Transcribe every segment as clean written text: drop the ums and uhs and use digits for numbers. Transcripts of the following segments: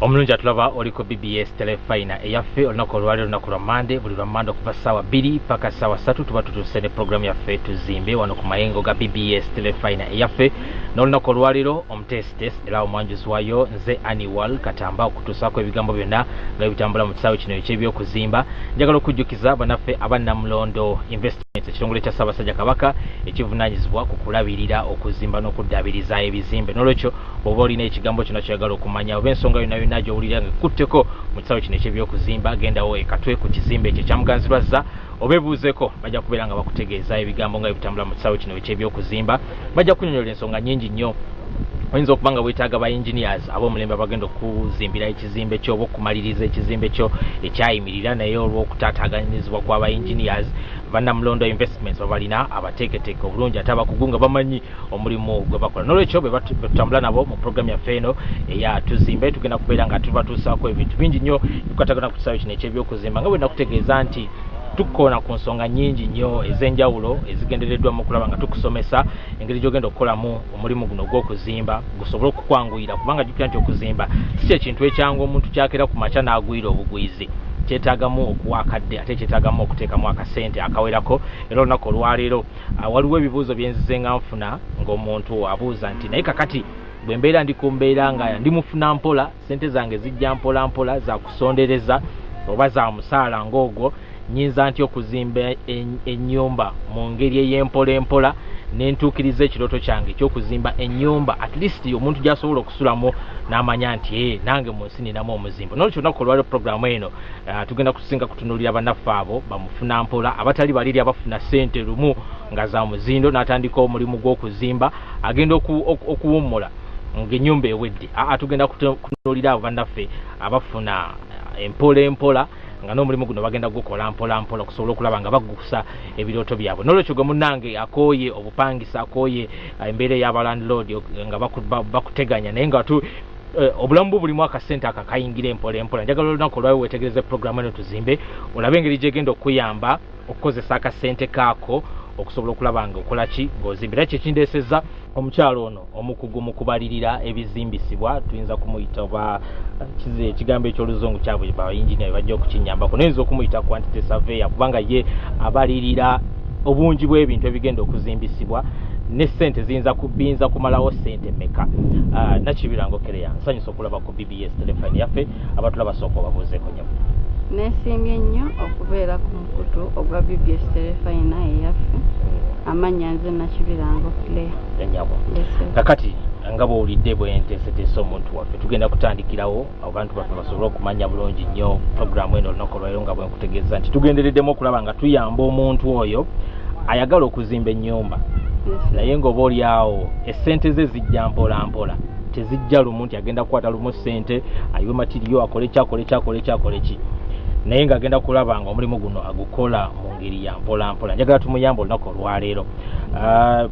Omulungi atulaba oliko BBS telefina eyaffe olunaku olwali olunaku lwa Monday buli lwa Monday okuva ssaawa 2 paka ssaawa 3 tuba tutuuse ne programu yaffe tuzimbe wano ku mayengo ga BBS telefina eyaffe n'olunaku olwaliro omutesitesi era omwanjuzi wayo nze Annual Katamba okutuusaako ebigambo byonna nga bitambula mu kisaawe kino eky'ebyokuzimba. Njagala okujjukiza bannaffe abannamulondo Investments ekitongole kya Ssaabasajja Kabaka ekivunaanyizibwa ku kulabirira okuzimba n'okuddaabiriza ebizimbe. N'olwekyo bw'oba olina ekigambo kino kyagala okumanya oba ensonga yonna gy'owulira nga ekutteko mu kisaawe kino eky'ebyokuzimba gendawo ekatwe ku kizimbe ekyo ekyamuganzirwazza obeebuuzeeko bajja kubeera nga bakutegeeza ebigambo nga bitambula mu kisaawe kino eky'ebyokuzimba. Bajja kunyonyola ensonga nnyingi nnyo. Oyinza okuba nga weetaaga ba engineers ab'omulembe abagenda okuzimbira ekizimbe kyo oba okumaliriza ekizimbe kyo ekyayimirira naye olw'okutaataaganyizibwa kw'aba engineers bannamulondo Investments babalina abateeketeeke obulungi ate abakugu nga bamanyi omulimu gwe bakola. N'olwekyo bwe tutambula nabo mu programu yaffe eno eya tuzimbe tugenda kubeera nga tubatuusaako ebintu bingi nnyo bikwatagana ku kisaawe kino eky'ebyokuzimba nga bwe nakutegeeza nti tukoona ku nsonga nnyingi nnyo ez'enjawulo ezigendereddwa mu kulaba nga tukusomesa engeri gy'ogenda okukolamu omulimu guno gw'okuzimba gusobole okukwanguyira kubanga jjukira nti okuzimba si kyekintu ekyangu omuntu kyakera ku makya n'agwira obugwizi kyetaagamu okuwa akadde ate kyetaagamu okuteekamu akasente akawerako. Era olunaku olwaleero waliwo ebibuuzo bye nzize nga nfuna ng'omuntu abuuza nti naye kakati bwe mbeera ndi ku mbeera nga ndi mufuna mpola sente zange zijja mpola mpola za kusondereza oba za musaala ng'ogwo nyinza nti okuzimba ennyumba mu ngeri ey'empola empola nentuukiriza ekirooto kyange eky'okuzimba ennyumba at least omuntu gy'asobola okusulamu n'amanya nti nange mu nsi ninamu omuzimbo. N'olwekyo olunaku olwaliro programu eno tugenda kusinga kutunuulira bannaffe abo bamufuna mpola abatali baliri abafuna ssente lumu nga za muzindo n'atandika omulimu gw'okuzimba agenda okuwummula ng'ennyumba ewedde. Tugenda kutunuulira abo bannaffe abafuna empola empola nga n'omulimu guno bagenda gukola mpola mpola okusobola okulaba nga bagusa ebirooto byabwe. N'olwekyo gwe munnange akooye obupangisa akooye embeera ey'abalandlord nga bakuteganya naye nga obulamu bulimu akasente akakayingira empola empola. Njagala olunaku olwawe weetegereze programu eno tuzimbe olabe engeri gyegenda okuyamba okukozesa akasente kaako okusobola okulaba nga okola ki ng'ozimbira. Ekyo kindeesezza omukyalo ono omukugu mu kubalirira ebizimbisibwa tuyinza kumuyita oba ekigambo eky'oluzungu kyabwe bayinginia bajja okukinyambako nayinza okumuyita quantity surveyor kubanga ye abalirira obungi bw'ebintu ebigenda okuzimbisibwa ne ssente biyinza kumalawo ssente meka. Nakibirango Kereya nsanyusa okulaba ku BBS telefoni yaffe abatulaba sooka obabuuzeeko nnyo. Nesiimye nnyo okubeera ku mukutu ogwa BBS telefina eyaffe amannya nze Nakibirango Kereya. Ennyabo kakati nga bw'owulidde bwe nteeseteese omuntu waffe tugenda kutandikirawo abantu baffe basobole okumanya bulungi nnyo programu eno olunaku olwaleero nga bwe nkutegeeza nti tugendereddemu okulaba nga tuyamba omuntu oyo ayagala okuzimba ennyumba naye ng'oba oli awo essente ze zijja mpola mpola tezijja lumu nti agenda kukwata lumu ssente ayiwe matiriyo akole ki naye ng'agenda kulaba nga omulimu guno agukola mu ngeri ya mpola mpola. Njagala tumuyamba olunaku olwaleero.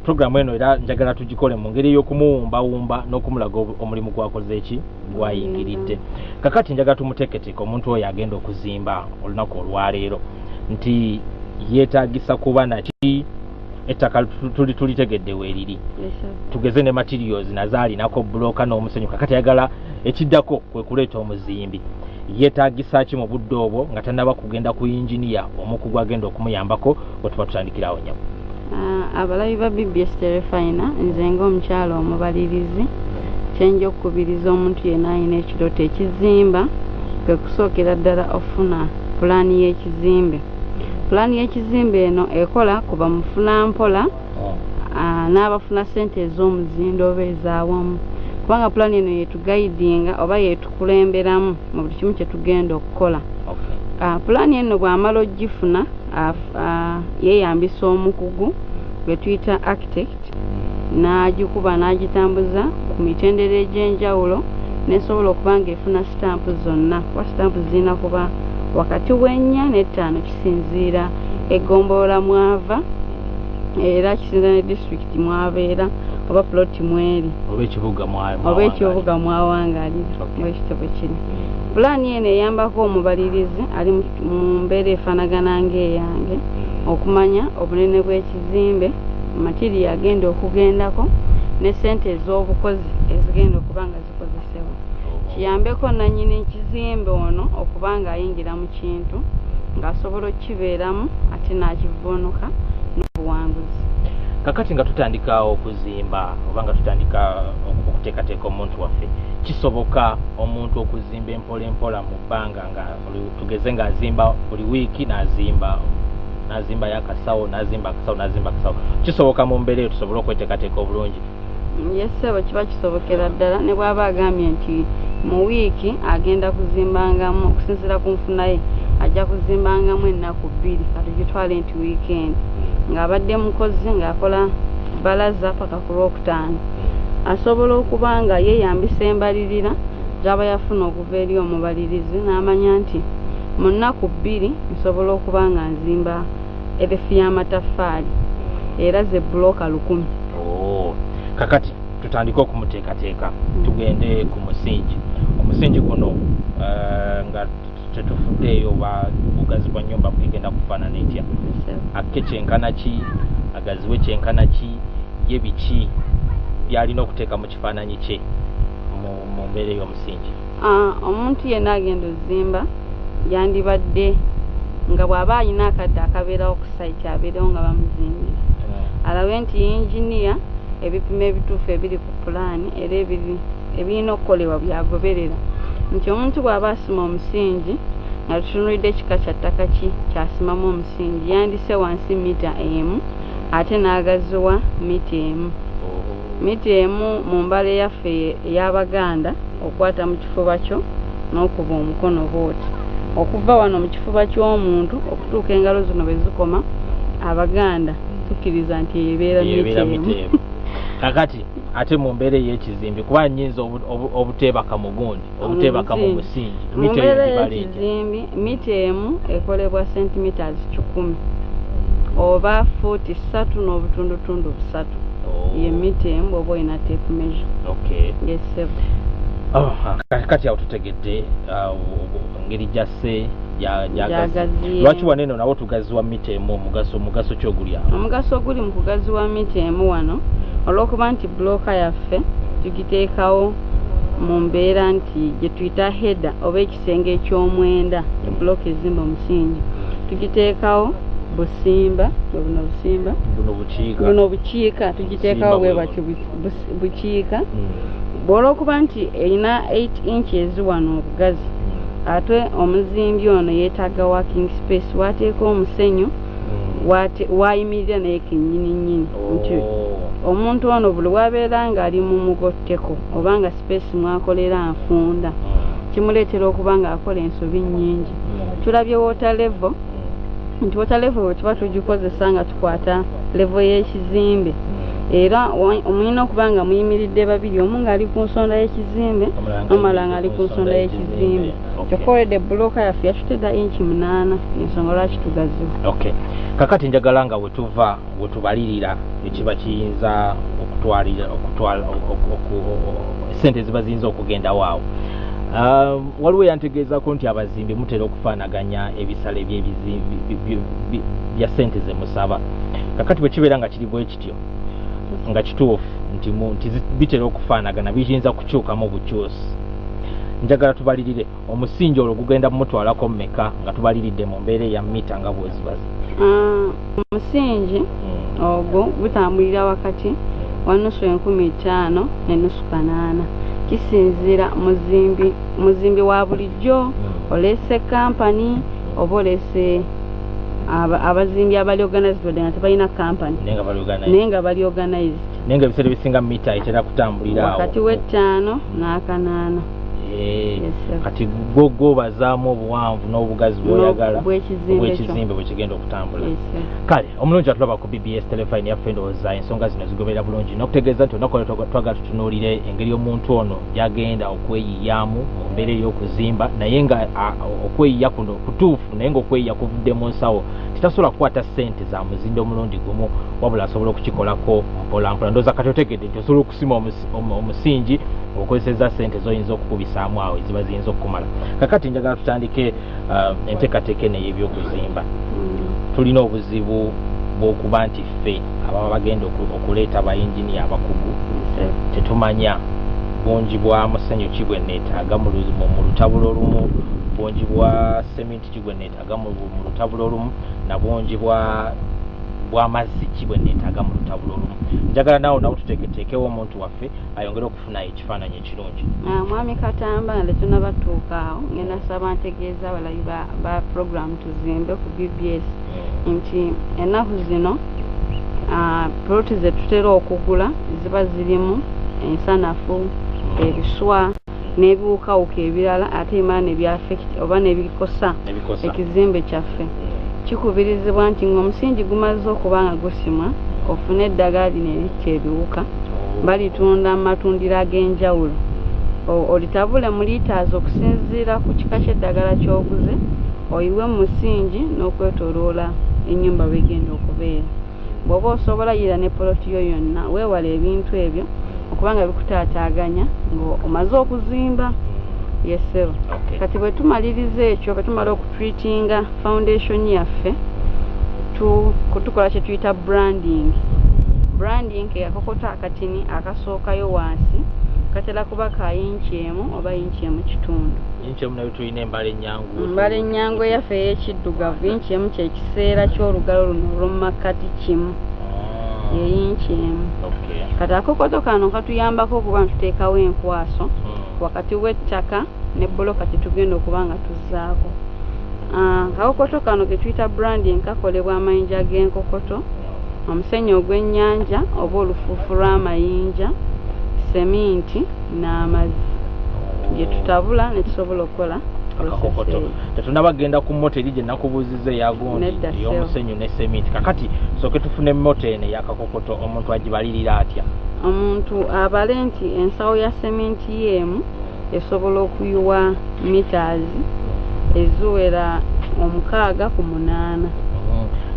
Programu eno era njagala tugikole mu ngeri y'okumuwumbawumba n'okumulaga omulimu gwakoze eki gwayingiridde. Kakati njagala tumuteeketeeke omuntu oyo agenda okuzimba olunaku olwaleero nti yeetaagisa kuba naki ettaka tulitegedde weeriri tugeze ne materials nazo alinako bulooka n'omusenyu. Kakati ayagala ekiddako kwe kuleeta omuzimbi yeetaagisa ki mu budde obwo nga tannaba kugenda ku engineer omukugu agenda okumuyambako bwe tuba tutandikirawo nnyo. Abalabi ba BBS telefina nze ng'omukyalo omubalirizi kyenja okukubiriza omuntu yenna alina ekirooto ekizimba kwe kusookera ddala ofuna pulaani y'ekizimbe. Pulaani y'ekizimbe eno ekola kuba mufuna mpola n'abafuna ssente ez'omuzindo oba ez'awamu kubanga pulaani eno yetugayidinga oba yetukulemberamu mu buli kimu kye tugenda okukola. Pulaani eno bw'amala ogifuna yeeyambisa omukugu gwe tuyita architect n'agikuba n'agitambuza ku mitendera egy'enjawulo nesobola okuba nga efuna sitampu zonna kuba sitampu zirina kuba wakati w'ennya n'ettaano kisinziira eggombolola mwava era kisinziira ne district mwabeera oba ploti mweri oba ekibuga mwawangalira mwekitabo kiri. Pulaani eno eyambako omubalirizi ali mu mbeera efaanagana ng'eyange okumanya obunene bw'ekizimbe matiriya agenda okugendako ne ssente ez'obukozi ezigenda okuba nga zikozesebwa. kiyambeko nannyini ekizimbe ono okuba nga ayingira mu kintu ng'asobola okukibeeramu ate n'akivvuunuka n'obuwanguzi. Kakati nga tutandika okuzimba oba nga tutandika okuteekateeka omuntu waffe, kisoboka omuntu okuzimba empola mu bbanga nga tugeze ng'azimba buli wiiki n'azimba y'akasawo n'azimba akasawo, kisoboka mu mbeera eyo tusobole okweteekateeka obulungi? Yesebo kiba kisobokera ddala ne bw'aba agambye nti mu wiiki agenda kuzimbangamu okusinziira ku nfuna ye ajja kuzimbangamu ennaku 2 katugitwale nti weekend ng'abadde mukozi ng'akola balaza paka ku Lwokutaano asobola okuba nga yeeyambisa embalirira gy'aba yafuna okuva eri omubalirizi n'amanya nti mu nnaku 2 nsobola okuba nga nzimba ebefu y'amataffaali era ze bbulooka 1000. Kakati tutandike okumuteekateeka tugende ku musingi. Omusingi guno nga tetufuddeeyo bugazi bwa nnyumba bugenda kufaanana etya? Ake kyenkana ki, agaziwe kyenkana ki, ye biki byalina okuteeka mu kifaananyi kye mu mbeera ey'omusingi? Omuntu yenna agenda ozimba yandibadde nga bw'aba alina akadde akabeerawo ku site abeerewo nga bamuzimbira alabe nti yinginiya ebipimo ebituufu ebiri ku pulaani era ebirina okukolebwa byagoberera nti omuntu bw'aba asima omusingi nga tutunuulidde ekika kya ttaka ki kyasimamu omusingi yandise wansi mita emu ate n'agaziwa mita emu. Mita emu mu mbala eyaffe ey'Abaganda okwata mu kifuba kyo n'okuba omukono bw'oti okuva wano mu kifuba ky'omuntu okutuuka engalo zino bwe zikoma Abaganda tukkiriza nti ebeera mita emu. Kakati ate mu mbeera ey'ekizimbe kuba nnyinza obuteebaka mu gundi obuteebaka mu musingi mu mbeera y'ekizimbe mita emu ekolebwa centimeters 10 oba fuuti 3 n'obutundutundu 3 ye mita emu bw'oba olina tape measure. Yes, sir. Kati awo tutegedde engeri gy'asse gy'agazi. Lwaki wano eno nawo tugaziwa mita emu omugaso ki oguli awo? Omugaso oguli mu kugaziwa mita emu wano olw'okuba nti bbulooka yaffe tugiteekawo mu mbeera nti gye tuyita header oba ekisenge eky'omwenda ebbulooka ezimba omusingi tugiteekawo busimba buno bukiika tugiteekawo bwe batyo bukiika bw'olwokuba nti erina 8 inches wano obugazi ate omuzimbi ono yeetaaga working space wateeka omusenyu wayimirira naye kennyini nti omuntu ono buli wabeera ng'ali mu mugotteko oba nga space mwakolera nfunda kimuleetera okuba ng'akola ensobi nnyingi. Tulabye water level nti water level bwe tuba tugikozesa nga tukwata level y'ekizimbe era omulina okuba nga muyimiridde babiri omu ng'ali ku nsonda y'ekizimbe n'omulala ng'ali ku nsonda y'ekizimbe kyokka olwedde bbulooka yaffe yatutedda inchi 8 ensonga lwaki tugaziwa. Kakati njagala nga wetubalirira ekiba kiyinza sente ziba ziyinza okugenda waawo. Waliwo yantegeezako nti abazimbi mutera okufaanaganya ebisale bya sente ze musaba. Kakati bwe kibeera nga kiri bwe kityo nga kituufu nti bitera okufaanagana biyinza kukyukamu bukyusi. Njagala tubalirire omusingi olwo gugenda mumutwalako mmeka nga tubaliridde mu mbeera ya mita nga bwezibazi? Omusingi ogwo gutambulira wakati wa nusu 15 ne nusu 8 kisinziira muzimbi wa bulijjo olese kampani oba olese abazimbi abali organized nga tebalina kampani naye nga bali organized naye nga ebiseera bisinga mita etera kutambulira wakati w'ettaano n'akanaana. Kati gw'obazaamu obuwanvu n'obugazi bw'oyagala obw'ekizimbe bwe kigenda okutambula. Kale omulungi atulaba ku BBS Telefine yaffe ndowooza ensonga zino zigoberera bulungi n'okutegeeza nti olunaku olwo twagala tutunuulire engeri omuntu ono gy'agenda okweyiyamu mu mbeera ey'okuzimba naye nga okweyiya kuno kutuufu naye ng'okweyiya kuvudde mu nsawo titasobola kukwata ssente za muzimbe omulundi gumu wabula asobola okukikolako mpolampola. Ndowooza kati otegedde nti osobola okusima omusingi okozesezza ssente z'oyinza okukubisaamu awo eziba ziyinza okukumala. Kakati njagala tutandike enteekateeka eno ey'ebyokuzimba. Tulina obuzibu bw'okuba nti ffe ababa bagenda okuleeta abayinginiya abakugu tetumanya bungi bwa musenyu kibwe neetaaga mu lutabulo olumu, bungi bwa sementi kibwe neetaaga mu lutabulo olumu, na bungi bw'amazzi kibwe neetaaga mu lutabulo olumu. Njagala naawe nawe tuteeketeekewo omuntu waffe ayongere okufuna ekifaananyi ekirungi. Mwami Katamba nga tunabatuuka awo ngenda saba ntegeeza abalabi ba program Tuzimbe ku BBS nti ennaku zino poloti ze tutera okugula ziba zirimu ensanafu, ebiswa n'ebiwukawuka ebirala ate imala nebyafekiti oba nebikosa ekizimbe kyaffe. Kikubirizibwa nti ng'omusingi gumaze okuba nga gusimwa ofune eddagala lino eritta ebiwuka balitunda mu matundiro ag'enjawulo. Olitabule mu liiters okusinziira ku kika ky'eddagala ky'oguze, oyiwe mu musingi n'okwetooloola ennyumba bw'egenda okubeera. Bw'oba osobola yira ne poloti yo yonna weewala ebintu ebyo okubanga bikutaataaganya ng'omaze okuzimba. Yesero. Kati bwe tumaliriza ekyo bwe tumala okutreatinga foundation yaffe tukola kye tuyita branding yakokota akatini akasookayo wansi katera kuba ka inchi emu oba inchi emu kitundu. Inchi emu nayo tulina embala ennyango yaffe ey'ekiddugavu inchi emu kyekiseera ky'olugalo luno olw'omu makkati kimu ye inchi emu. Kati akokoto kano katuyambako okuba ntuteekawo enkwaso wakati w'ettaka ne bboloka tetugenda okuba nga tuzzaako. Kakokoto kano ke tuyita branding kakolebwa amayinja g'enkokoto, omusenyu ogw'ennyanja oba olufuufu lw'amayinja, seminti n'amazzi bye tutabula ne tusobola okukola akakokoto. Tetunabagenda ku moto eri gye nakubuuziza eyagundi ey'omusenyu ne seminti. Kakati sooke tufune moto eno ey'akakokoto omuntu agibalirira atya? Omuntu abale nti ensawo ya seminti y'emu esobola okuyiwa meters eziwera 6 ku 8.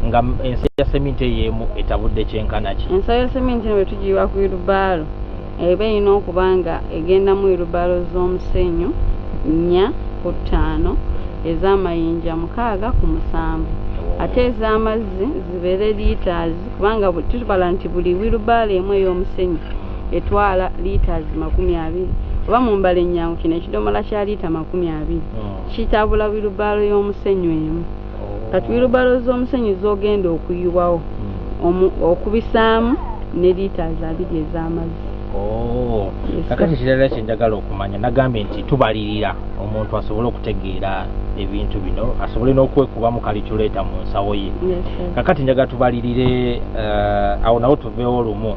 Nga ensawo ya seminti y'emu etabudde kyenkana ki? Ensawo ya seminti bwe tugiyiwa ku irubaalo eba erina okuba nga egenda mu irubaalo z'omusenyu 4 ku 5, ez'amayinja 6 ku 7, ate ez'amazzi zibeere liters kubanga tutubala nti buli wirubaalo emu ey'omusenyu etwala liters 20 oba mu mbala ennyangu kino ekidomola kya liita 20 kitabula wirubaalo y'omusenyu emu. Kati wirubaalo z'omusenyu z'ogenda okuyiwawo okubisaamu ne liters 2 ez'amazzi. Kakati kirala kye njagala okumanya nagambye nti tubalirira omuntu asobole okutegeera ebintu bino asobole n'okwekubamu calculator mu nsawo ye. Kakati njagala tubalirire awo nawo tuveewo lumu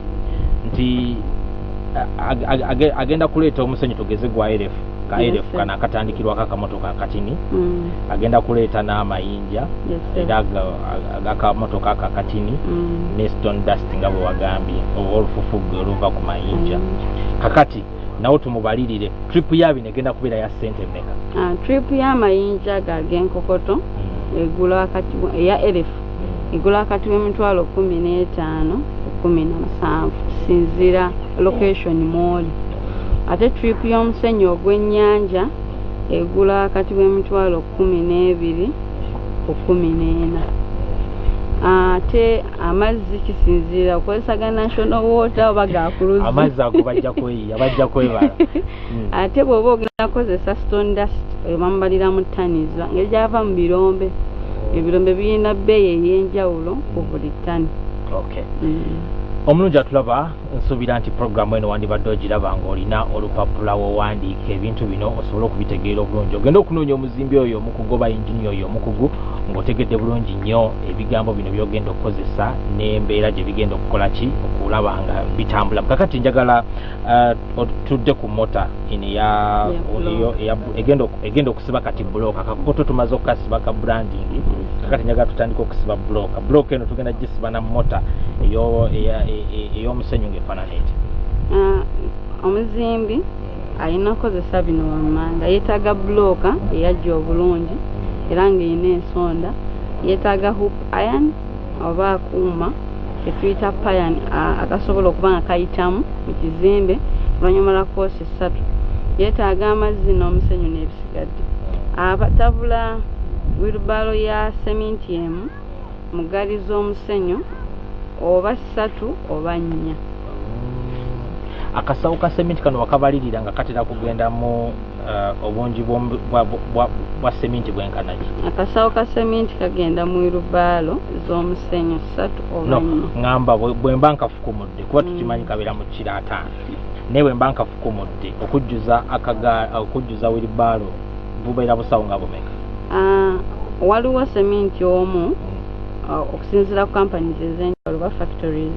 nti agenda kuleeta omusenyu tugeze gwa LF ka LF kana akatandikirwako akamotoka akatini agenda kuleeta n'amayinja era agakamotoka ako akatini ne stone dust nga bwe wagambye oba olufufu oluva ku mayinja. Kakati nawo tumubalirire trip yabino egenda kubeera ya ssente mmeka? Trip y'amayinja g'enkokoto egula wakati eya LF egula wakati w'emitwalo 15 ku 17 kisinziira location mwoli. Ate trip y'omusenyu ogw'ennyanja egula wakati w'emitwalo 12 ku 14. Ate amazzi kisinziira okozesa ga national water oba gakuluzi. Amazzi ago bajja kwebala. Ate bw'oba ogenda kozesa stone dust bamubalira mu ttaniza ngeri gyava mu birombe. Ebirombe birina bbeeyi ey'enjawulo ku buli ttani. Omulungi atulaba nsuubira nti programu eno wandibadde ogiraba ng'olina olupapula wowandiika ebintu bino osobole okubitegeera obulungi. Ogenda okunoonya omuzimbi oyo omukugu oba yingini oyo omukugu ng'otegedde bulungi nnyo ebigambo bino by'ogenda okukozesa n'embeera gye bigenda okukola ki okulaba nga bitambula. Kakati njagala tudde ku mota eno egenda okusiba kati bulooka. Akakokoto tumaze okukasiba ka branding. Kakati njagala tutandika okusiba bulooka. Bulooka eno tugenda gisiba na mota ey'omusenyu ng'efaanana eti? Omuzimbi alina okozesa bino wammanga. Yeetaaga bulooka eyajja obulungi era ng'erina ensonda. Yeetaaga hoop iron oba akuuma ketuyita payan akasobola okuba nga kayitamu mu kizimbe oluvannyuma lwa koosi 3. Yeetaaga amazzi n'omusenyu n'ebisigadde. Abatabula wirubaalo ya seminti emu mu ggaali z'omusenyu oba 3 oba 4. akasawo ka cement kano wakabalirira nga katera kugenda mu obungi bwa cement bwenkana ki? Akasawo ka cement kagenda mu wheelbarrow z'omusenyu 3 oba 4. Ngamba bwe mba nkafukumudde kuba tukimanyi kabeera mu kiro 5 naye bwe mba nkafukumudde okujjuza wheelbarrow bubeera busawo nga bumeka? Waliwo cement omu okusinziira ku companies ez'enjawulo ba factories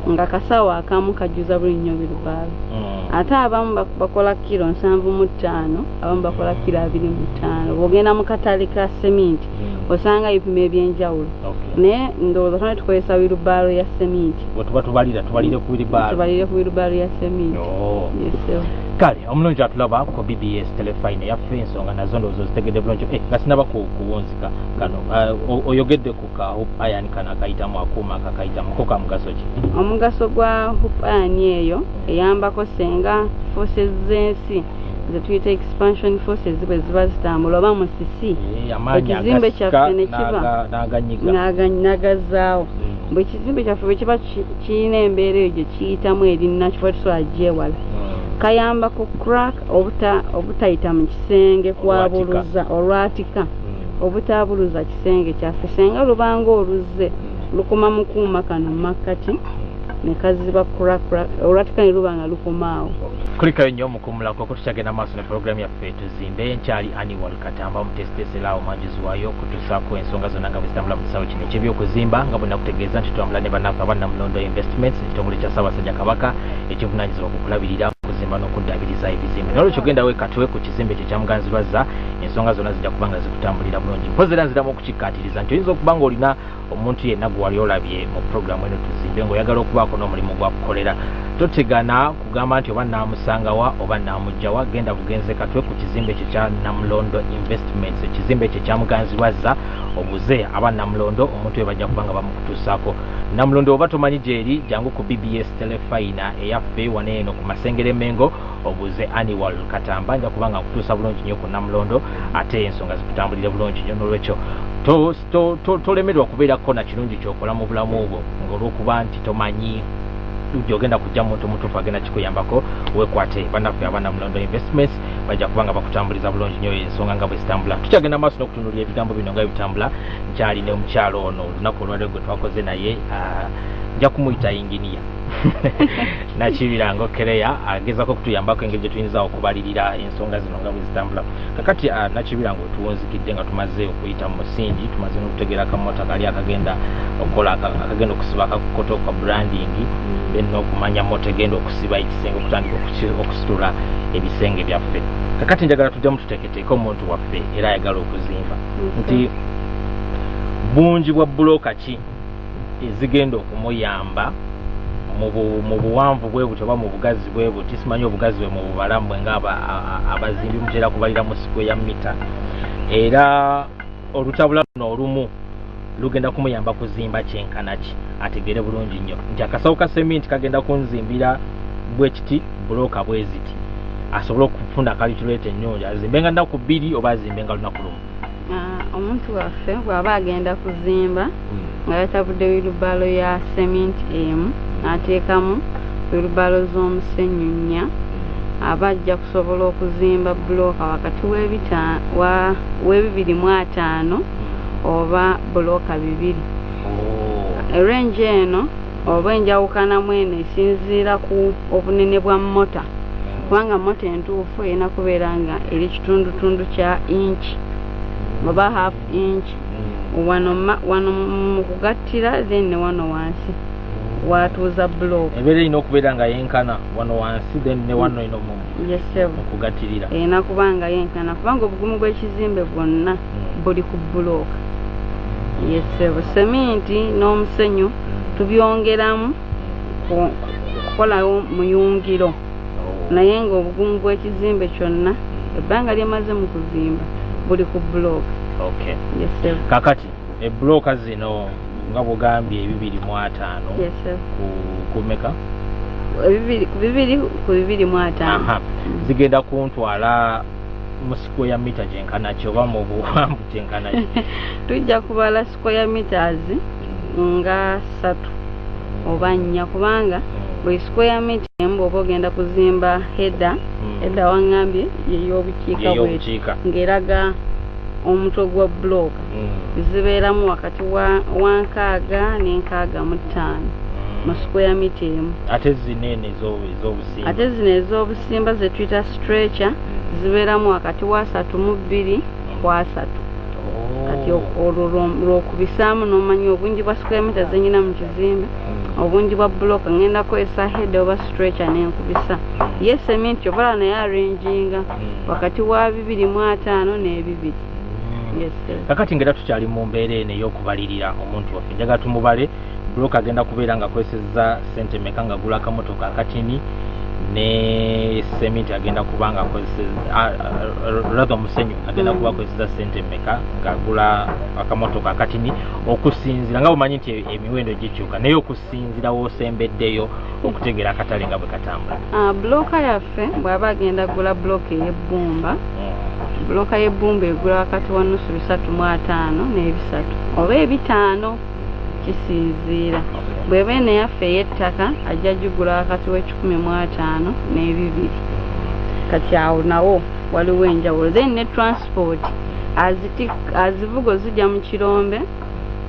nga kasawo akamu kajjuza buli nnyo wheelbarrow. Ate abamu bakola kilo 7.5, abamu bakola kilo 2.5. Bw'ogenda mu katale ka cement osanga ebipimo ebyenjawulo. Naye ndowooza tuna tukozesa wheelbarrow ya cement. Tuba tubalire ku wheelbarrow. Tubalire ku wheelbarrow ya cement. Yes. Kale omulungi atulaba ku BBS telefine yaffe ensonga nazo ndowooza zitegedde bulungi. Nga sinaba kuwunzika kano oyogedde ku ka hoop iron kana akayitamu akuuma akakayitamu ko ka mugaso ki? Omugaso gwa hoop iron eyo eyambako senga forces z'ensi zetuyita expansion forces bwe ziba zitambula oba musisi ekizimbe kyaffe ne kiba n'agazaawo. Bwe ekizimbe kyaffe bwe kiba kirina embeera eyo gye kiyitamu erinna kifa tusobola gyewala. Kayamba ku crack obutayita mu kisenge kwabuluza olwatika obutabuluza kisenge kyaffe senga lubanga oluze lukoma mu kuuma kano makkati ne kaziba crack olwatika ne lubanga lukomaawo. Kulikayo nnyo mukumulako ko tukyagenda maaso ne programu yaffe tuzimbe enkyali Annual Katamba omutesiteserawo mwanjuzi waayo kutuusaako ensonga zonna nga bwe zitambula mu kisawo kino eky'ebyokuzimba nga bwe nakutegeeza nti twambula ne bannaffe Abannamulondo Investments ekitongole kya Ssaabasajja Kabaka ekivunaanyizibwa ku kulabirira okuzimba n'okuddaabiriza ebizimbe. Nolwekyo genda weekatwe ku kizimbe kye kyamuganzirwazza ensonga zonna zijja kuba nga zikutambulira bulungi. Mpozi era nziramu okukikkaatiriza nti oyinza okuba ng'olina omuntu yenna gwe wali olabye mu programu eno tuzimbe ng'oyagala okubaako n'omulimu gwakukolera. Totegana kugamba nti oba naamusangawa oba naamugjawa, genda bugenze katwe ku kizimbe kye kya Namulondo Investments, ekizimbe kye kyamuganzirwazza obuze Abannamulondo omuntu we bajja kuba nga bamukutuusaako. Namulondo oba tomanyi gyeri jangu ku BBS telefine eyaffe wane eno ku Masengere Mengo obuze Annual Katamba nja kuba nga nkutuusa bulungi nnyo ku Namulondo ate ensonga zikutambulire bulungi nnyo. N'olwekyo tolemerwa kubeerako na kirungi kyokola mu bulamu bwo ng'olwokuba nti tomanyi ogenda kujja muntu mutuufu agenda kikuyambako. Weekwate bannaffe Abannamulondo Investments bajja kuba nga bakutambuliza bulungi nnyo ensonga nga bwe zitambula. Tukyagenda maaso n'okutunuulira ebigambo bino nga bitambula. Nkyali ne omukyalo ono olunaku olwaliro gwe twakoze naye nja kumuyita inginiya Nakibirango Kereya agezako kutuyambako engeri gye tuyinza okubalirira ensonga zino nga bwe zitambula. Kakati Nakibirango tuwunzikidde nga tumaze okuyita mu musingi, tumaze n'okutegeera akamotoka kali akagenda okukola akagenda okusiba akakoto ka branding n'okumanya moto egenda okusiba ekisenge okutandika okusitula ebisenge byaffe. Kakati njagala tujja mututeeketeeka omuntu waffe era ayagala okuzimba nti bungi bwa buloka ki ezigenda okumuyamba mu buwanvu bwe buti oba mu bugazi bwe buti, simanyi obugazi bwe mu bubalamu bwe nga abazimbi mutera kubalira mu sikwe ya mita, era olutabula luno olumu lugenda kumuyamba kuzimba kyenkana ki ategere bulungi nnyo nti akasawo ka cement kagenda kunzimbira bwe kiti buloka bwe ziti asobole okufuna calculate ennyonja azimbenga nnaku 2 oba azimbenga lunaku lumu. Omuntu waffe bw'aba agenda kuzimba nga yatabudde wheelbarrow ya cement emu n'ateekamu wheelbarrow z'omusenyu 4 aba ajja kusobola okuzimba buloka wakati w'e2.5 oba buloka 2. Range eno oba enjawukanamu eno esinziira ku obunene bwa mota, kubanga mota entuufu erina kubeera nga eri kitundutundu kya inch oba half inch wano mu kugattira then ne wano wansi watuuza block ebeera erina okubeera nga yenkana wano wansi then ne wano ino mu kugattirira erina kuba nga yenkana kubanga obugumu bw'ekizimbe bwonna buli ku block. Yesebo sementi n'omusenyu tubyongeramu kukolawo muyungiro naye nga obugumu bw'ekizimbe kyonna ebbanga lyemaze mu kuzimba buli ku block. Okay. Yes, kakati ebloka zino nga bugambye 2.5 kumeka 2.5 zigenda kuntwala mu square meter gyenkana kyoba mu buwanvu gyenkana tujja kubala square meters nga 3 oba 4 kubanga buli square meter emu oba ogenda kuzimba header wangambye y'obukiika ng'eraga omutwe gwa block zibeeramu wakati wa 6 ne 65 mu square meter emu. Ate zino ez'obusimba ze tuyita stretcher zibeeramu wakati wa 3.2 kwa 3. Kati olwo lw'okubisaamu n'omanya obungi bwa square meter zenyina mu kizimbe, obungi bwa block ngenda kukozesa header oba stretcher n'enkubisa. Ye cement obala naye arranginga wakati wa 2.5 ne 2. Yes, kakati ngera tukyali mu mbeera eno ey'okubalirira omuntu waffe njaga tumubale block agenda kubeera nga akozesezza sente meka nga agula akamotoka akatini ne cement agenda kuba nga akozesezza musenyu agenda kuba akozesezza sente meka nga agula akamotoka akatini okusinzira nga bumanyi nti emiwendo gikyuka naye okusinzira w'osembeddeyo okutegeera akatale nga bwe katambula. Block yaffe bw'aba agenda agula block ey'ebbumba bloka y'ebbumba egula wakati wa nusu 3.5 n'ebisatu oba 5 kisinziira. Bw'eba eno yaffe ey'ettaka ajja gigula wakati w'15 ne 2. Kati awo nawo waliwo enjawulo. Then ne transport azivuga ozijja mu kirombe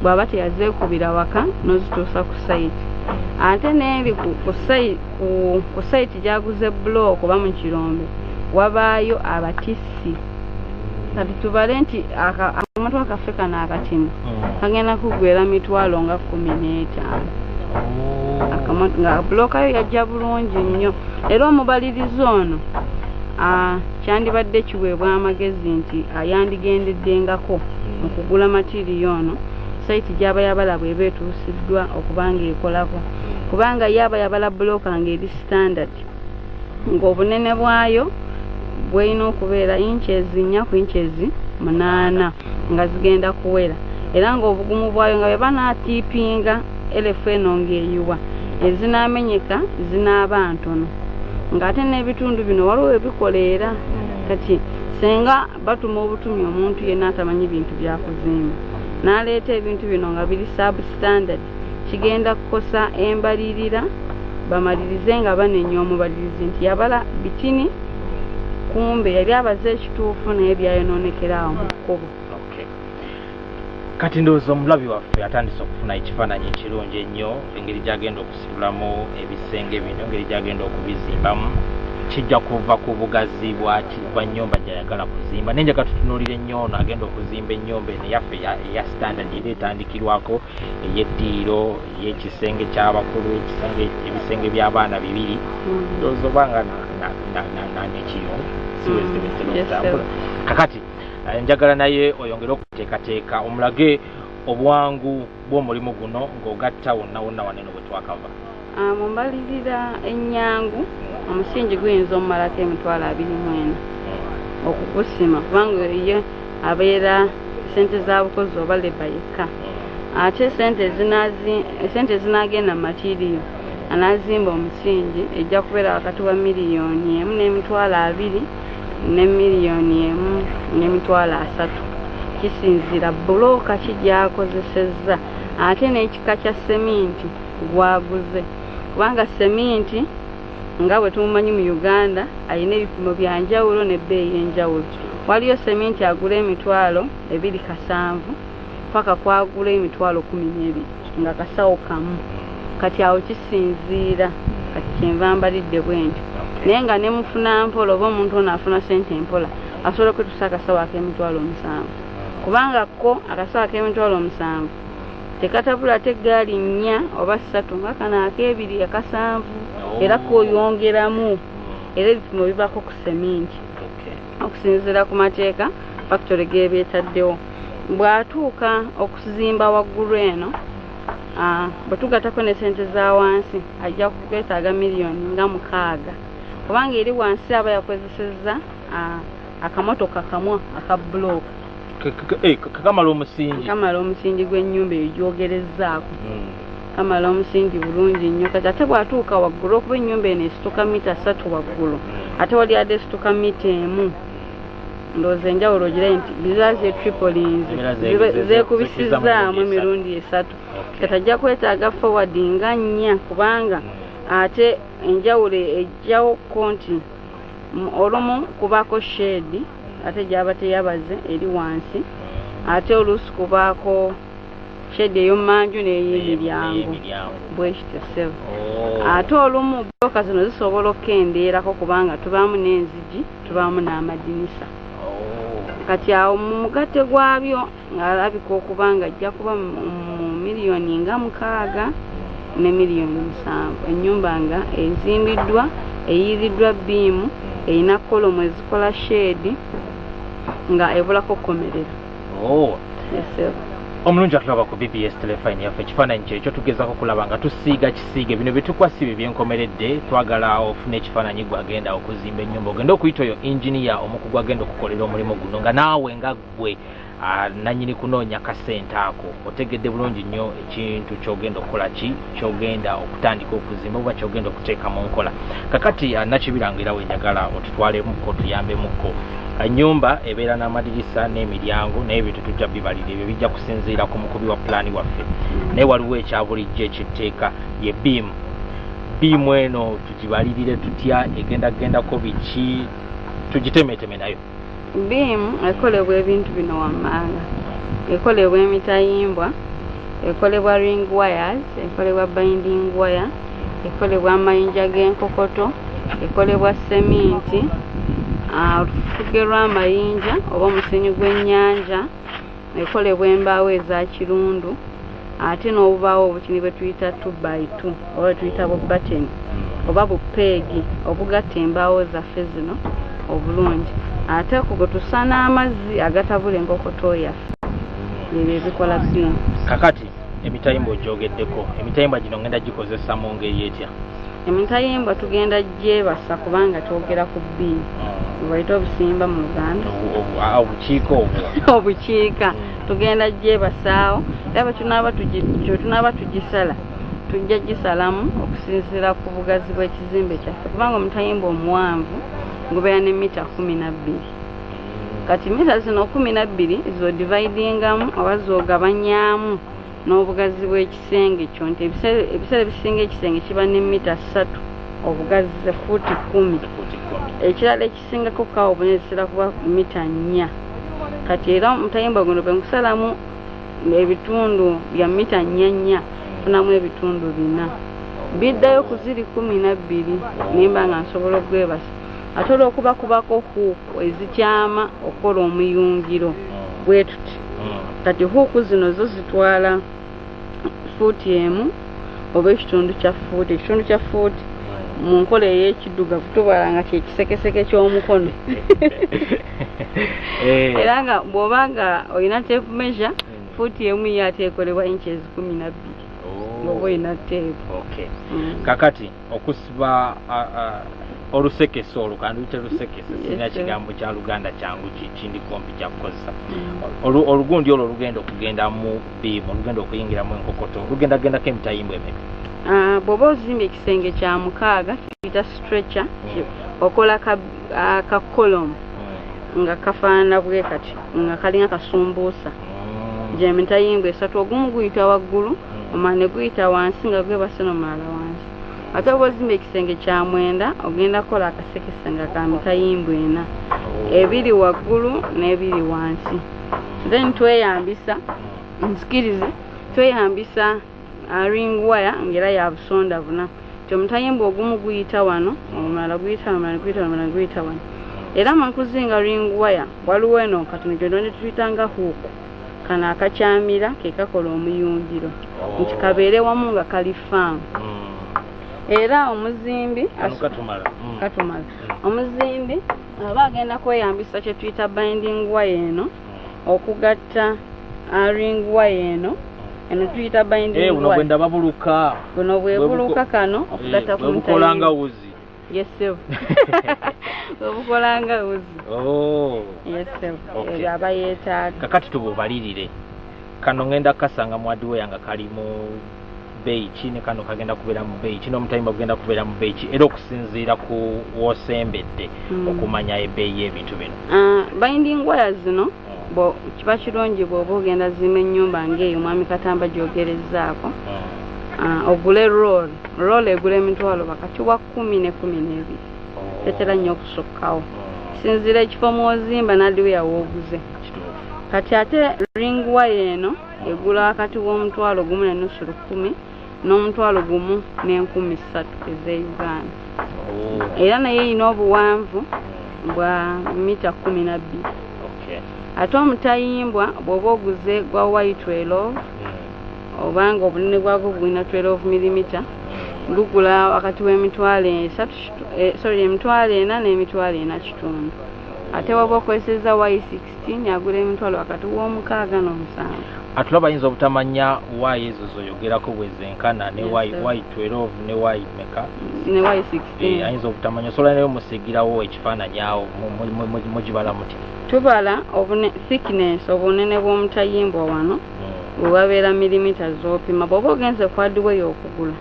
bw'aba teyazeekubira waka n'ozituusa ku site. Ate n'ebi ku site gy'aguze block oba mu kirombe wabaayo abatissi. Kati tubale nti akamotoka kaffe kano akatini kagenda kugwera mitwalo nga 15. Nga bloka yo yajja bulungi nnyo. Era omubalirizi ono kyandibadde kiweebwa amagezi nti yandigendedengako mu kugula matiriyo ono site gy'aba yabala bw'eba etuusiddwa okuba ng'ekolako. Kubanga yaba yabala bloka ng'eri standard ng'obunene bwayo bweyina okubeera inches 4 ku inches 8 nga zigenda kuwera, era ng'obugumu bwayo nga bwe banaatiipinga elefu eno ng'eyiwa ezinaamenyeka zinaaba ntono. Ng'ate n'ebitundu bino waliwo ebikoleera. Kati senga batuma obutumi omuntu yenna atamanyi bintu byakuzimba n'aleeta ebintu bino nga biri substandard, kigenda kukosa embalirira bamalirize nga banenya omubalirizi nti yabala bitini kumbe yali abaze ekituufu naye byayonoonekera awo mu kkubo. Kati ndowooza omulabi waffe atandise okufuna ekifaananyi ekirungi ennyo engeri gy'agenda okusitulamu ebisenge bino, engeri gy'agenda okubizimbamu kijja kuva ku bugazi bwa nnyumba gy'ayagala kuzimba. Naye njagala tutunuulire ennyo ono agenda okuzimba ennyumba eno yaffe eya standard era etandikirwako ey'eddiiro ey'ekisenge ky'abakulu, ebisenge by'abaana 2. Ndowooza oba nga nekiyo siwezitebetera. Kakati njagala naye oyongere okuteekateeka omulage obwangu bw'omulimu guno ng'ogatta wonna wano bwe twakava. Mu mbalirira ennyangu omusingi guyinza omumalako emitwalo 24 okugusima kubanga ye abeera sente za bukozi oba leba yekka. Ate sente ezinaagenda mu matiriyo anaazimba omusingi ejja kubeera wakati wa miliyoni 1 n'emitwalo 2 ne miliyoni 1 n'emitwalo 3 kisinziira buloka kijyakozesezza ate n'ekika kya seminti gwaguze. Kubanga seminti nga bwe tumumanyi mu Uganda alina ebipimo bya njawulo n'ebbeeyi y'enjawulo. Waliyo seminti agula emitwalo 270 paka kwagula emitwalo 12 nga kasawo kamu. Kati awo kisinziira kati kyenva mbalidde bwentyo. Naye nga ne mufuna mpola oba omuntu ono afuna sente mpola asobola okwetuusa akasawo ak'emitwalo 7. Kubanga ko akasawo ak'emitwalo 7 tekatabula ate eggaali 4 oba 3 nga kano ak'ebiri aka7 era koyongeramu era ebipimo bibako ku seminti okusinziira ku mateeka factory gebeetaddewo. Bw'atuuka okuzimba waggulu eno bwe tugatako ne sente za wansi ajja kwetaaga miliyoni nga 6 kubanga eri wansi aba yakozesezza akamotoka kamwa aka block kamala omusingi gw'ennyumba eyo gyogerezzaako. Kamala omusingi bulungi nnyo. Kati ate bw'atuuka waggulu okuba ennyumba eno esituka mita 3 waggulu ate wali adde esituka mita 1 ndowooza enjawulo ogirayi nti bizaazi tripolins zeekubisizzaamu emirundi 3. Kati ajja kwetaaga forward nga 4 kubanga ate enjawulo ejjawo konti olumu kubaako shade ate gyaba teyabaze eri wansi ate oluusi kubaako shade ey'omanju n'ey'emiryango bwekityo ssebo ate olumu bbooka zino zisobola okukendeerako kubanga tubaamu n'enzigi tubaamu n'amadinisa kati awo mu mugatte gwabyo ng'alabika okuba nga ajja kuba mu miliyoni nga 6 ne miliyoni 7 ennyumba nga ezimbiddwa eyiiriddwa biimu erina kolomu ezikola shade nga ebulako komerera omulungi atulaba ku BBS telefine yaffe ekifaananyi kyekyo tugezaako kulaba nga tusiiga kisiige bino byetukwa si bye byenkomeredde twagala ofuna ekifaananyi gwagenda okuzimba ennyumba ogenda okuyita oyo inginiya omuku gwagenda okukolera omulimu guno nga naawe nga ggwe nanyini kunoonya kasente ako otegedde bulungi nnyo ekintu kyogenda okukola ki kyogenda okutandika okuzimba oba kyogenda okuteeka mu nkola kakati nakibiranga era wenjagala otutwalemuko tuyambemuko ennyumba ebeera n'amadirisa n'emiryango naye bye tetujja bibalira ebyo bijja kusinziira ku mukubi wa pulaani waffe naye waliwo ekyabulijjo ekitteeka ye biimu eno tugibalirire tutya egendagendako biki tugitemeteme nayo biimu ekolebwa ebintu bino wammanga ekolebwa emitayimbwa ekolebwa ring wires ekolebwa binding wire ekolebwa amayinja g'enkokoto ekolebwa seminti olufuge lw'amayinja oba omusenyu gw'ennyanja ekolebwa embaawo eza kirundu ate n'obubaawo obukini bwe tuyita 2x2 oba bwe tuyita bubateni oba bupeegi obugatta embaawo zaffe zino obulungi ate kugo tusa n'amazzi agatabula enkokoto yaffe ebyo ebikola biimu kakati emitayimbwa ogyogeddeko emitayimbwa gino ngenda gikozesa mu ngeri etya emitayimbwa tugenda gyebasa kubanga twogera ku biimu bwayita obusimba mu Luganda obukiika obukiika tugenda gyebasaawo era tunaaba tugisala tujja gisalamu okusinziira ku bugazi bw'ekizimbe kyaffe kubanga omutayimbwa omuwanvu gubeera ne mita 12 kati mita zino 12 zodividingamu oba zogabanyaamu n'obugazi bw'ekisenge kyo nti ebiseera ebisinga ekisenge kiba ne mita 3 obugazi ze fuuti 10 ekirala ekisingako kawa obunene zitera kuba mita 4 kati era omutayimbwa guno bwe nkusalamu ebitundu bya mita 4 funamu ebitundu 4 biddayo ku ziri 12 nimba nga nsobola okugwebasa ate olw'okubakubako huuku ezikyama okukola omuyungiro bwe tuti kati huuku zino zo zitwala fuuti emu oba ekitundu kya fuuti mu nkola ey'ekiddugavu tubala nga kyekisekeseke ky'omukono era nga bw'oba nga olina tape measure fuuti emu yo ate ekolebwa inches 12 ng'oba olina tape kakati okusiba olusekese olwo kanduyite lusekese sina kigambo kya Luganda kyangu kindi kompi kyakukozesa olugundi olwo olugenda okugenda mu biimu olugenda okuyingiramu enkokoto lugendagendako emitayimbwa emeka bw'oba ozimba ekisenge kya 6 kiyita stretcher okola ka column nga kafaanana bwe kati nga kalinga kasumbuusa gy'emitayimbwa 3 ogumu guyita waggulu omala ne guyita wansi nga gwebase n'omulala wansi ate oba ozimba ekisenge kya 9 ogenda kukola akasekese nga ka mitayimbwa 4 ebiri waggulu n'ebiri wansi then tweyambisa nzikirize tweyambisa ring wire ngera ya busonda 4 kyo mutayimbwa ogumu guyita wano omulala guyita wano era mu kuzinga ring wire waliwo eno katono gyonna ne tuyitanga huuku kano akakyamira ke kakola omuyungiro nti kabeere wamu nga kali faamu era omuzimbi katumala omuzimbi aba agenda kweyambisa kye tuyita binding wire eno okugatta ring wire eno tuyita binding wire buno bwenda babuluka buno bwebuluka kano okugatta ku bukolanga wuzi yesevu obukolanga wuzi yesevu ebyo aba yeetaaga kakati tububalirire kano ngenda kasanga mwadiwe yanga kali mu beyi ki ne kano kagenda kubeera mu beyi kino omutayimbwa gugenda kubeera mu beyi ki era okusinziira ku wosembedde okumanya ebbeeyi y'ebintu bino binding wire zino kiba kirungi bw'oba ogenda zimba ennyumba ng'eyo mwami Katamba gyogerezaako ogule roll egula emitwalo wakati wa 10 ne 12 tetera nnyo okusukkawo sinzira ekifo mwozimba nadiwe wooguze kati ate ring wire eno egula wakati w'omutwalo gumu ne nusu 10 n'omutwalo gumu n'enkumi 3 eze Uganda era naye erina obuwanvu bwa mita 12 ate omutayimbwa bw'oba oguze gwa Y12 obanga obunene bwagwo bwina 12 mm gugula wakati w'emitwalo 4 n'emitwalo 4 kitundu ate waba okozesezza Y16 yagula emitwalo wakati w'omukaaga n'omusanvu atulaba ayinza obutamanya Y ezo zoyogerako bwe zenkana ne Y12 ne Y meka ne Y16 ayinza obutamanya osobola nayo musigirawo ekifaananyi awo mugibala muti tubala thickness obunene bw'omutayimbwa wano wewabeera milimita z'opima bw'oba ogenze ku hardware okugula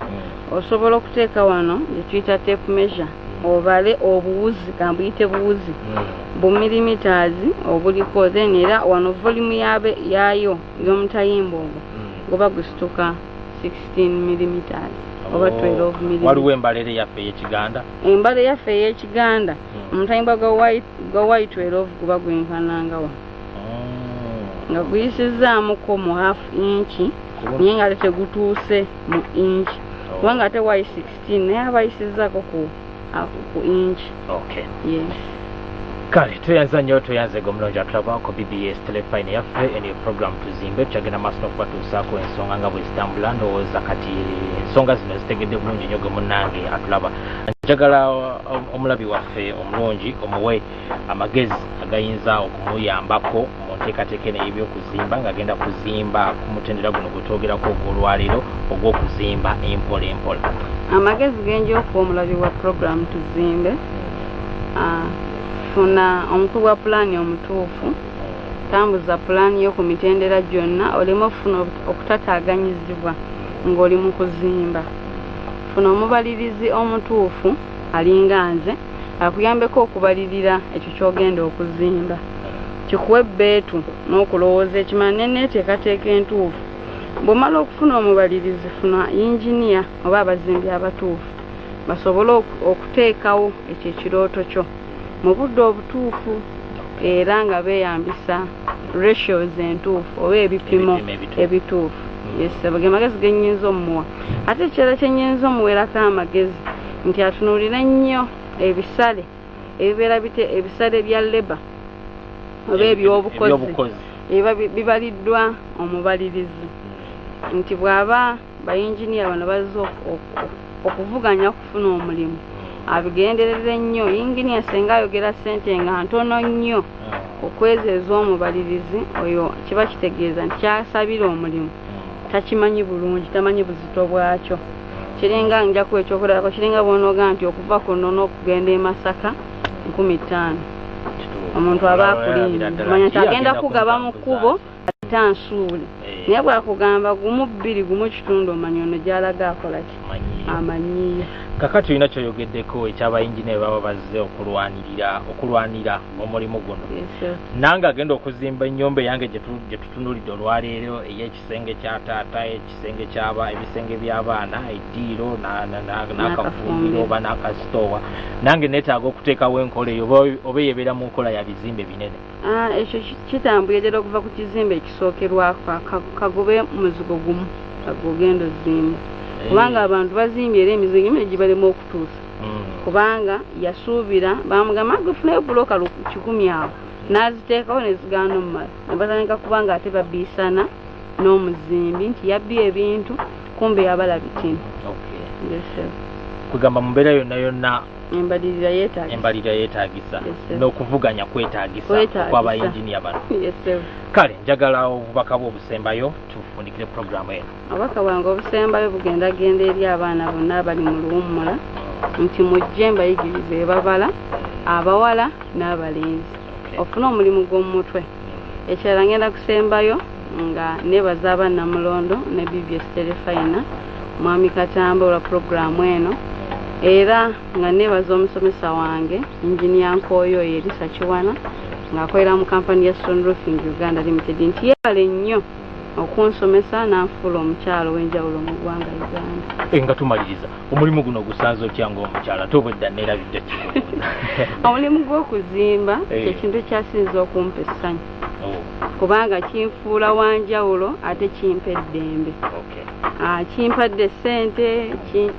osobola okuteeka wano gye tuyita tape measure obale obuwuzi kambuyite buwuzi bu millimeters obuliko then era wano volume yayo y'omutayimbwa ogwo goba gusituka 16 millimeters oba 12 millimeters waliwo embalere yaffe ey'ekiganda embale yaffe ey'ekiganda omutayimbwa gwa Y12 guba gwenkanangawa nga guyisizaamuko mu half inch naye nga tegutuuse mu inch kubanga ate Y16 naye abayisizaako ku inch. Okay. Yes. Kale tuyanza nnyo tuyanzega omulungi atulabako BBS telefine yaffe eniyo program tuzimbe tukyagenda maaso n'okuba tuusaako ensonga nga bwe zitambula ndowooza kati ensonga zino zitegedde bulungi nnyo gwe munnange atulaba njagala omulabi waffe omulungi omuwe amagezi agayinza okumuyambako mu nteekateeka n'ebyokuzimba ng'agenda kuzimba ku mutendera guno gwe twogerako ogw'olwaleero ogw'okuzimba empola empola. Amagezi genja okuwa omulabi wa program tuzimbe funa omukulu wa pulaani omutuufu tambuza pulaani yo ku mitendera gyonna oleme ofuna okutataaganyizibwa ng'oli mu kuzimba. Funa omubalirizi omutuufu alinga nze akuyambeko okubalirira ekyo ky'ogenda okuzimba kikuwe ebbeetu n'okulowooza ekimanya n'enteekateeka entuufu. Bw'omala okufuna omubalirizi funa yinginiya oba abazimbi abatuufu basobole okuteekawo ekyo ekirooto kyo mu budde obutuufu era nga beeyambisa ratios entuufu oba ebipimo ebituufu. Ge magezi gennyinza omuwa. Ate ekirala kyennyinza omuwerako amagezi nti atunuulire nnyo ebisale ebibeera ebisale bya leba oba ebyobukozi eba bibaliddwa omubalirizi nti bw'aba bayinginiya bano bazze okuvuganya okufuna omulimu abigenderere nnyo. Yinginiya senga ayogera ssente nga ntono nnyo okwezeeza omubalirizi oyo kiba kitegeeza nti kyasabira omulimu takimanyi bulungi, tamanyi buzito bwakyo. Kiringa njaku ekyokulalako kiringa bw'onooga nti okuva kuno n'okugenda e Masaka 15,000 omuntu aba akulinda manya nti agenda kugaba mu kkubo ate ansuule naye bw'akugamba gumu 2 gumu kitundu omanya ono gy'alaga akolaki amanyiyo. Kakati tulina kyoyogeddeko ekyabayinginiya baba bazze okulwanira omulimu guno. Nange agenda okuzimba ennyumba yange gye tutunuulidde olwaleero ey'ekisenge kya taata ekisenge ebisenge by'abaana eddiiro n'akafumbiro oba n'akasitoowa nange neetaaga okuteekawo enkola eyo oba yebeera mu nkola ya bizimbe binene. Ekyo kitambulira okuva ku kizimbe ekisookerwako kagube muzigo gumu agogenda ozimba kubanga abantu bazimbye era emizigo emine gibalema okutuusa kubanga yasuubira bamugamba agefunayo buloka 100 awo n'aziteekawo nezigaana omumala nebatandika kubanga ate babiisana n'omuzimbi nti yabbye ebintu kumbe yabala bitini. Kugamba mu mbeera yonna yonna embalirira yeetaagisa n'okuvuganya kwetaagisa kw'abayinginiya bano. Kale njagala obubaka bwo obusembayo tufundikire programu eno. Obubaka bwange obusembayo bugendagenda eri abaana bonna abali mu luwummula nti mujje mbayigirize babala abawala n'abalenzi ofune omulimu gw'omu mutwe. Ekirala ngenda kusembayo nga nebaza abannamulondo ne BBS telefina mwami Katamba olwa programu eno era nga nebaza omusomesa wange Engineer Nkoyo Elisa Kiwana ng'akolera mu kampani ya Stone Roofing Uganda Limited nti yeebale nnyo okunsomesa n'anfuula omukyalo w'enjawulo mu ggwanga Uganda. Nga tumaliriza omulimu guno gusanze otya ng'omukyala ate obwedda neerabidde kikubuuza. Omulimu gw'okuzimba kyekintu ekyasinza okumpa essanyu kubanga kinfuula wanjawulo ate kimpa eddembe. Kimpadde ssente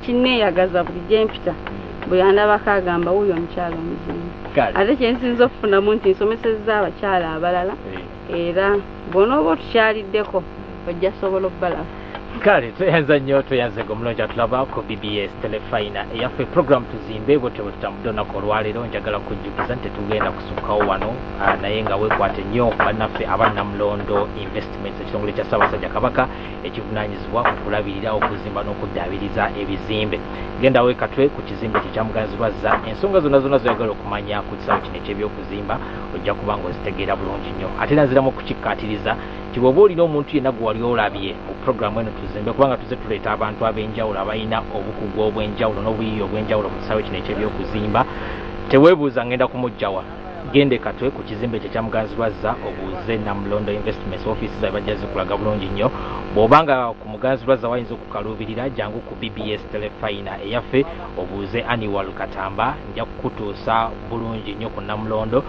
kinneeyagaza buli gye mpita bwe andabako agamba wuuyo omukyala omuzimba. Ate kyensinza okufunamu nti nsomesezza abakyala abalala era bw'onooba otukyaliddeko ojja sobola obbalafu. Kale tweyanza nnyo tweyanzega omulungi atulaba ku BBS telefayina eyaffe program tuzimbe bwetyo bwe tutambudde olunaku olwaleero njagala kujjukiza nti tetugenda kusukkawo wano naye nga weekwate nnyo bannaffe abannamulondo investments ekitongole kya Ssaabasajja Kabaka ekivunaanyizibwa ku kulabirira okuzimba n'okuddaabiriza ebizimbe. Genda weekatwe ku kizimbe kye kyamuganzirwazza ensonga zonna zoyagala okumanya ku kisaawe kino eky'ebyokuzimba ojja kuba ng'ozitegeera bulungi nnyo ate naziramu okukikkaatiriza nti bw'oba olina omuntu yenna gwe wali olabye mu programu eno tuzimbe kubanga tuze tuleeta abantu ab'enjawulo abalina obukugu obw'enjawulo n'obuyiiya obw'enjawulo mu kisaawe kino eky'ebyokuzimba teweebuuza ngenda kumugjawa. Gende katwe ku kizimbe kye kyamuganzirwazza obuuze Namulondo Investments office zaabwe bajja zikulaga bulungi nnyo. Bw'obanga ku muganzirwazza wayinza okukaluubirira jangu ku BBS telefayina eyaffe obuuze Annual Katamba nja kukutuusa bulungi nnyo ku Namulondo.